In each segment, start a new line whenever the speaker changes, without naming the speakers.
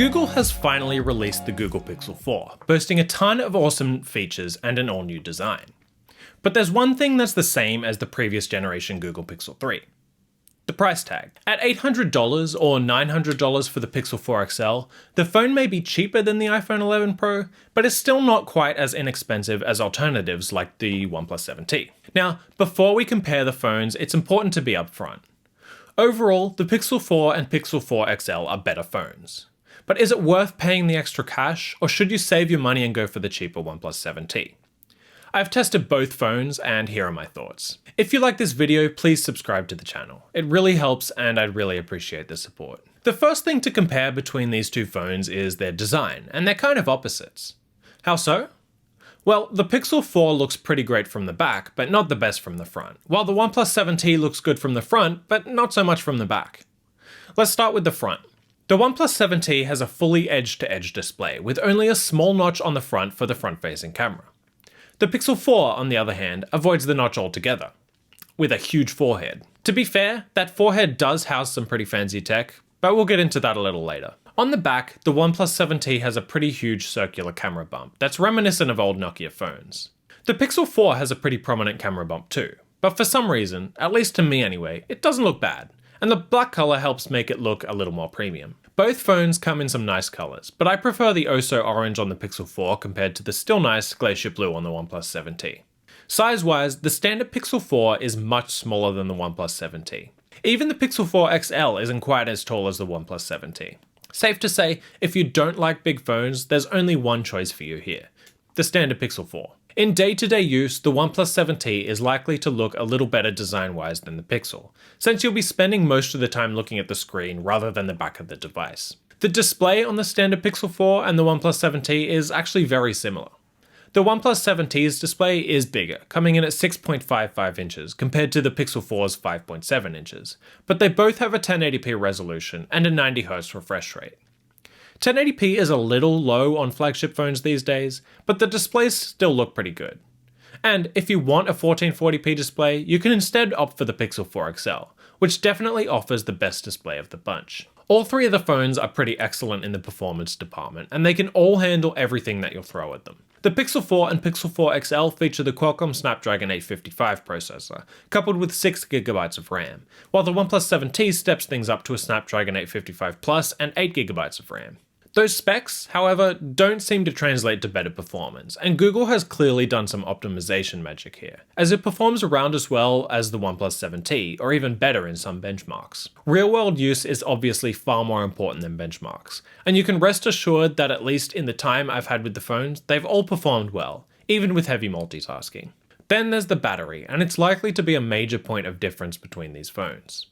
Google has finally released the Google Pixel 4, boasting a ton of awesome features and an all-new design. But there's one thing that's the same as the previous generation Google Pixel 3. The price tag. At $800 or $900 for the Pixel 4 XL, the phone may be cheaper than the iPhone 11 Pro, but it's still not quite as inexpensive as alternatives like the OnePlus 7T. Now, before we compare the phones, it's important to be upfront. Overall, the Pixel 4 and Pixel 4 XL are better phones. But is it worth paying the extra cash, or should you save your money and go for the cheaper OnePlus 7T? I've tested both phones, and here are my thoughts. If you like this video, please subscribe to the channel. It really helps, and I'd really appreciate the support. The first thing to compare between these two phones is their design, and they're kind of opposites. How so? Well, the Pixel 4 looks pretty great from the back, but not the best from the front, while the OnePlus 7T looks good from the front, but not so much from the back. Let's start with the front. The OnePlus 7T has a fully edge-to-edge display, with only a small notch on the front for the front-facing camera. The Pixel 4, on the other hand, avoids the notch altogether, with a huge forehead. To be fair, that forehead does house some pretty fancy tech, but we'll get into that a little later. On the back, the OnePlus 7T has a pretty huge circular camera bump that's reminiscent of old Nokia phones. The Pixel 4 has a pretty prominent camera bump too, but for some reason, at least to me anyway, it doesn't look bad, and the black color helps make it look a little more premium. Both phones come in some nice colors, but I prefer the oh-so-orange on the Pixel 4 compared to the still nice glacier blue on the OnePlus 7T. Size-wise, the standard Pixel 4 is much smaller than the OnePlus 7T. Even the Pixel 4 XL isn't quite as tall as the OnePlus 7T. Safe to say, if you don't like big phones, there's only one choice for you here: the standard Pixel 4. In day-to-day use, the OnePlus 7T is likely to look a little better design-wise than the Pixel, since you'll be spending most of the time looking at the screen rather than the back of the device. The display on the standard Pixel 4 and the OnePlus 7T is actually very similar. The OnePlus 7T's display is bigger, coming in at 6.55 inches compared to the Pixel 4's 5.7 inches, but they both have a 1080p resolution and a 90Hz refresh rate. 1080p is a little low on flagship phones these days, but the displays still look pretty good. And if you want a 1440p display, you can instead opt for the Pixel 4 XL, which definitely offers the best display of the bunch. All three of the phones are pretty excellent in the performance department, and they can all handle everything that you'll throw at them. The Pixel 4 and Pixel 4 XL feature the Qualcomm Snapdragon 855 processor, coupled with 6GB of RAM, while the OnePlus 7T steps things up to a Snapdragon 855 Plus and 8GB of RAM. Those specs, however, don't seem to translate to better performance, and Google has clearly done some optimization magic here, as it performs around as well as the OnePlus 7T, or even better in some benchmarks. Real-world use is obviously far more important than benchmarks, and you can rest assured that at least in the time I've had with the phones, they've all performed well, even with heavy multitasking. Then there's the battery, and it's likely to be a major point of difference between these phones.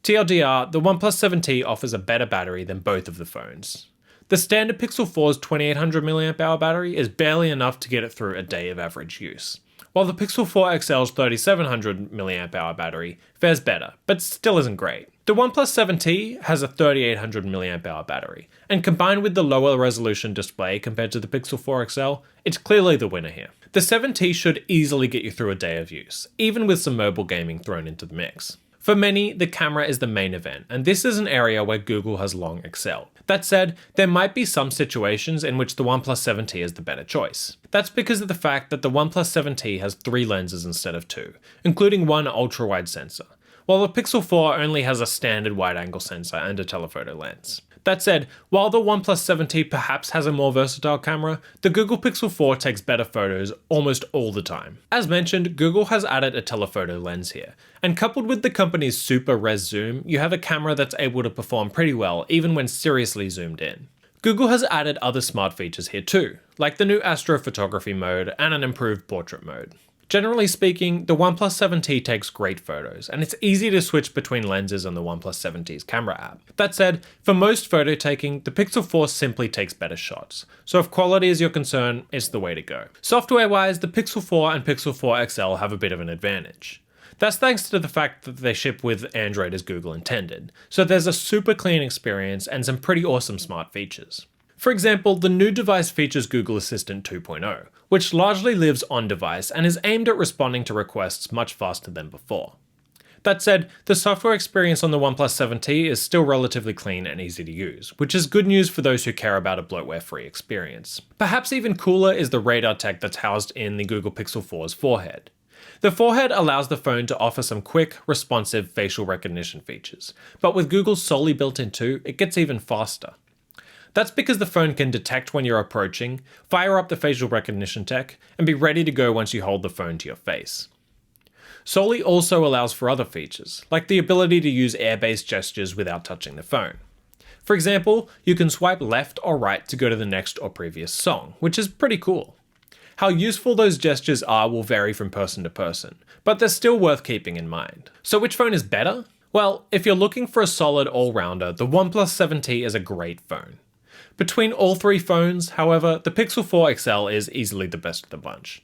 TLDR, the OnePlus 7T offers a better battery than both of the phones. The standard Pixel 4's 2800 mAh battery is barely enough to get it through a day of average use, while the Pixel 4 XL's 3700 mAh battery fares better, but still isn't great. The OnePlus 7T has a 3800 mAh battery, and combined with the lower resolution display compared to the Pixel 4 XL, it's clearly the winner here. The 7T should easily get you through a day of use, even with some mobile gaming thrown into the mix. For many, the camera is the main event, and this is an area where Google has long excelled. That said, there might be some situations in which the OnePlus 7T is the better choice. That's because of the fact that the OnePlus 7T has 3 lenses instead of 2, including one ultra-wide sensor, while the Pixel 4 only has a standard wide-angle sensor and a telephoto lens. That said, while the OnePlus 7T perhaps has a more versatile camera, the Google Pixel 4 takes better photos almost all the time. As mentioned, Google has added a telephoto lens here, and coupled with the company's super res zoom, you have a camera that's able to perform pretty well even when seriously zoomed in. Google has added other smart features here too, like the new astrophotography mode and an improved portrait mode. Generally speaking, the OnePlus 7T takes great photos, and it's easy to switch between lenses on the OnePlus 7T's camera app. That said, for most photo taking, the Pixel 4 simply takes better shots, so if quality is your concern, it's the way to go. Software-wise, the Pixel 4 and Pixel 4 XL have a bit of an advantage. That's thanks to the fact that they ship with Android as Google intended, so there's a super clean experience and some pretty awesome smart features. For example, the new device features Google Assistant 2.0, which largely lives on device and is aimed at responding to requests much faster than before. That said, the software experience on the OnePlus 7T is still relatively clean and easy to use, which is good news for those who care about a bloatware-free experience. Perhaps even cooler is the radar tech that's housed in the Google Pixel 4's forehead. The forehead allows the phone to offer some quick, responsive facial recognition features, but with Google's solely built-in 2, it gets even faster. That's because the phone can detect when you're approaching, fire up the facial recognition tech, and be ready to go once you hold the phone to your face. Soli also allows for other features, like the ability to use air-based gestures without touching the phone. For example, you can swipe left or right to go to the next or previous song, which is pretty cool. How useful those gestures are will vary from person to person, but they're still worth keeping in mind. So which phone is better? Well, if you're looking for a solid all-rounder, the OnePlus 7T is a great phone. Between all three phones, however, the Pixel 4 XL is easily the best of the bunch.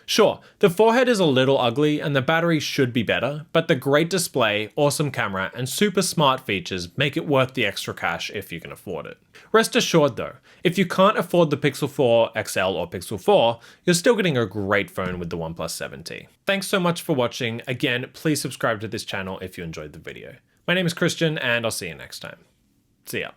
Sure, the forehead is a little ugly and the battery should be better, but the great display, awesome camera, and super smart features make it worth the extra cash if you can afford it. Rest assured though, if you can't afford the Pixel 4 XL or Pixel 4, you're still getting a great phone with the OnePlus 7T. Thanks so much for watching. Again, please subscribe to this channel if you enjoyed the video. My name is Christian and I'll see you next time. See ya.